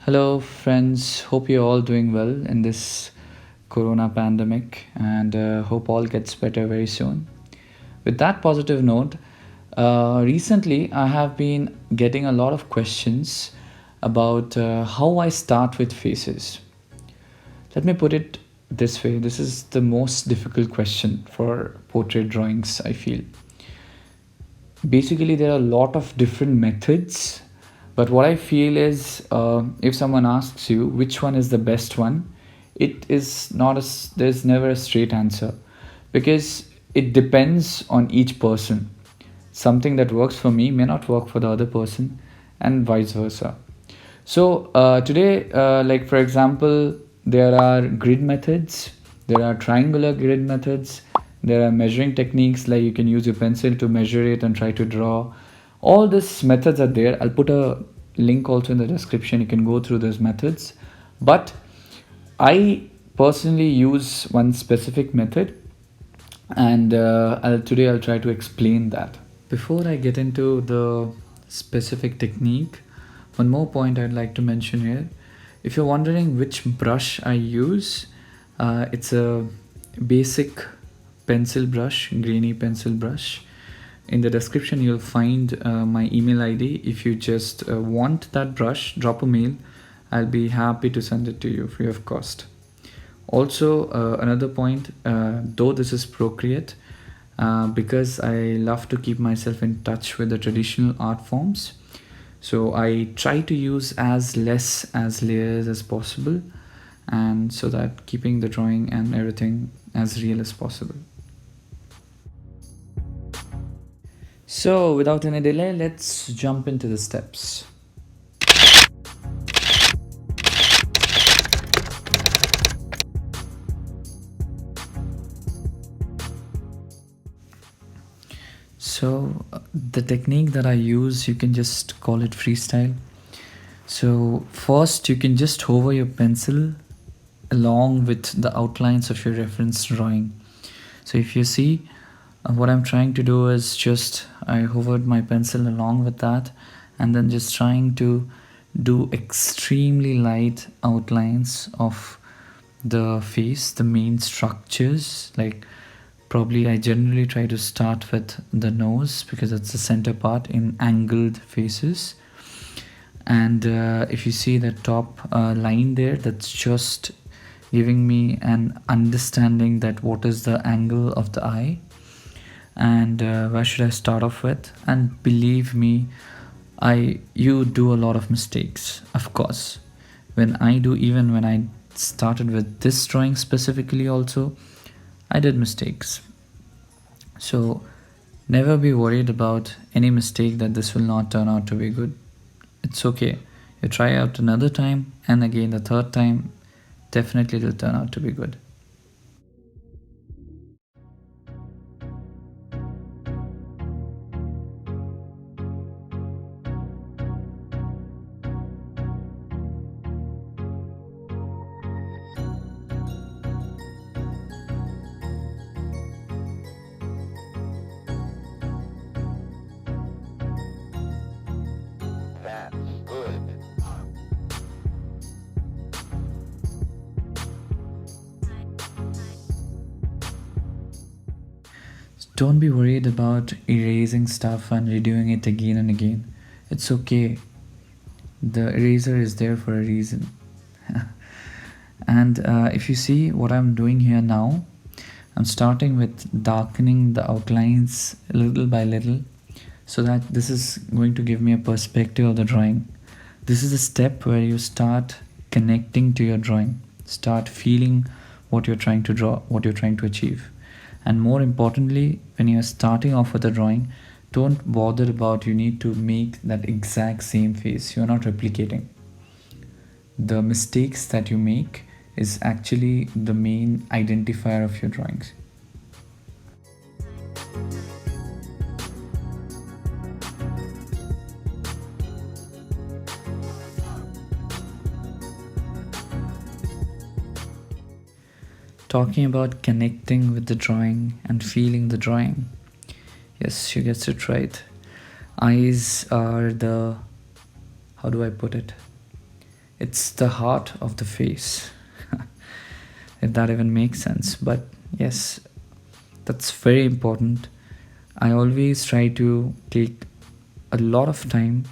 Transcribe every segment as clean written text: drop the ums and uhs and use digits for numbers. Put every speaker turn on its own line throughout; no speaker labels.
Hello, friends. Hope you're all doing well in this corona pandemic and hope all gets better very soon. With that positive note, recently I have been getting a lot of questions about how I start with faces. Let me put it this way, this is the most difficult question for portrait drawings, I feel. Basically, there are a lot of different methods, but what I feel is if someone asks you which one is the best one, it is not a there's never a straight answer, because it depends on each person. Something that works for me may not work for the other person, and vice versa. So today, like for example, there are grid methods, there are triangular grid methods, there are measuring techniques like you can use your pencil to measure it and try to draw. All these methods are there. I'll put a link also in the description. You can go through those methods. But I personally use one specific method, and today I'll try to explain that. Before I get into the specific technique, one more point I'd like to mention here. If you're wondering which brush I use, it's a basic pencil brush, grainy pencil brush. In the description, you'll find my email ID. If you just want that brush, drop a mail. I'll be happy to send it to you free of cost. Also, another point, though this is Procreate, because I love to keep myself in touch with the traditional art forms, so I try to use as less as layers as possible, and so that keeping the drawing and everything as real as possible. So without any delay, let's jump into the steps. So the technique that I use, you can just call it freestyle. So first you can just hover your pencil along with the outlines of your reference drawing. So if you see, what I'm trying to do is just I hovered my pencil along with that, and then just trying to do extremely light outlines of the face, the main structures. Like probably I generally try to start with the nose because that's the center part in angled faces. And if you see the top line there, that's just giving me an understanding that what is the angle of the eye and where should I start off with. And believe me, you do a lot of mistakes, of course. When I started with this drawing specifically also, I did mistakes. So never be worried about any mistake that this will not turn out to be good. It's okay. You try out another time, and again the third time, definitely it will turn out to be good.
That's good.
Don't be worried about erasing stuff and redoing it again and again. It's okay. The eraser is there for a reason. And if you see what I'm doing here now, I'm starting with darkening the outlines little by little, so that this is going to give me a perspective of the drawing. This is the step where you start connecting to your drawing, start feeling what you're trying to draw, what you're trying to achieve. And more importantly, when you're starting off with a drawing, don't bother about you need to make that exact same face. You're not replicating. The mistakes that you make is actually the main identifier of your drawings. Talking about connecting with the drawing and feeling the drawing. Yes, you gets it right. Eyes are the, how do I put it? It's the heart of the face, if that even makes sense. But yes, that's very important. I always try to take a lot of time,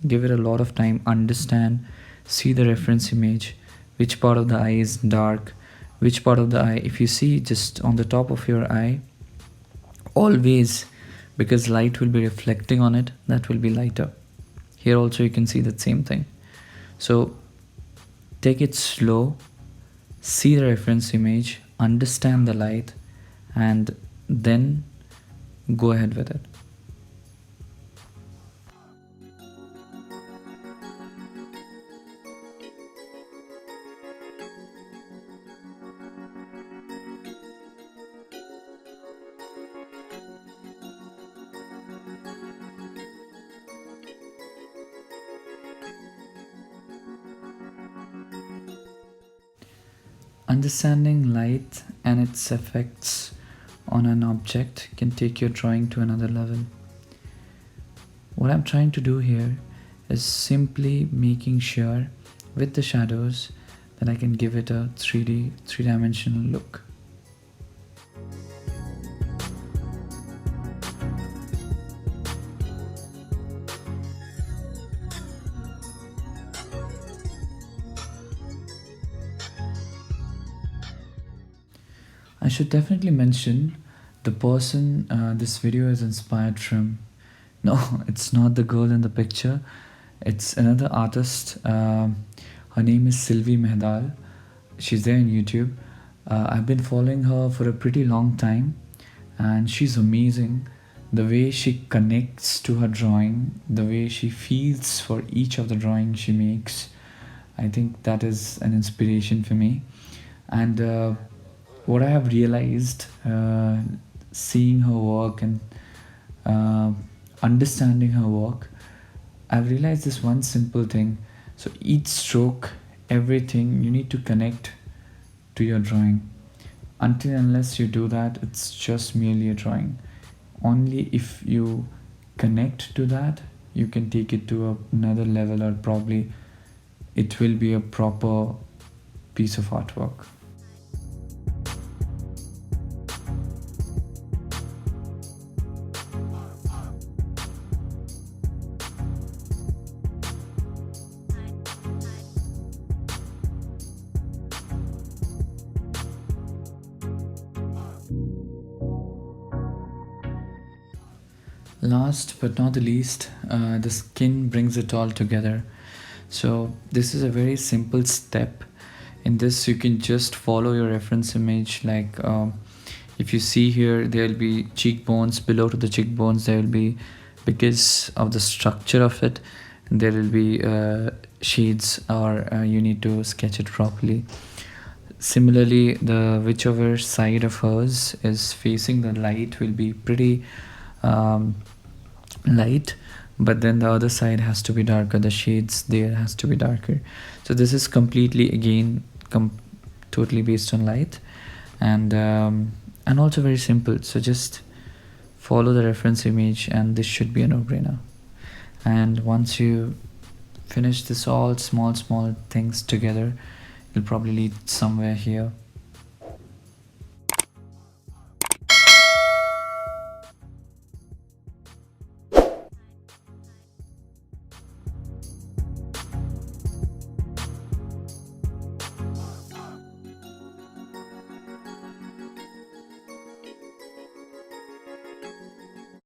give it a lot of time, understand, see the reference image, which part of the eye is dark, which part of the eye, if you see just on the top of your eye, always, because light will be reflecting on it, that will be lighter. Here also you can see that same thing. So take it slow, see the reference image, understand the light, and then go ahead with it. Understanding light and its effects on an object can take your drawing to another level. What I'm trying to do here is simply making sure with the shadows that I can give it a 3D, three-dimensional look. I should definitely mention the person this video is inspired from. No, it's not the girl in the picture. It's another artist. Her name is Sylvie Mehdal. She's there on YouTube. I've been following her for a pretty long time, and she's amazing. The way she connects to her drawing, the way she feels for each of the drawings she makes, I think that is an inspiration for me. And what I have realized, seeing her work and uh, understanding her work, I've realized this one simple thing. So each stroke, everything, you need to connect to your drawing. Until and unless you do that, it's just merely a drawing. Only if you connect to that, you can take it to another level, or probably it will be a proper piece of artwork. Last but not the least, the skin brings it all together. So this is a very simple step. In this, you can just follow your reference image. Like if you see here, there will be cheekbones. Below to the cheekbones, there will be, because of the structure of it, there will be shades, or you need to sketch it properly. Similarly, the whichever side of hers is facing the light will be pretty um, light, but then the other side has to be darker, the shades there has to be darker. So this is completely, again, totally based on light, and also very simple. So just follow the reference image, and this should be a no-brainer. And once you finish this all small things together, you'll probably lead somewhere here.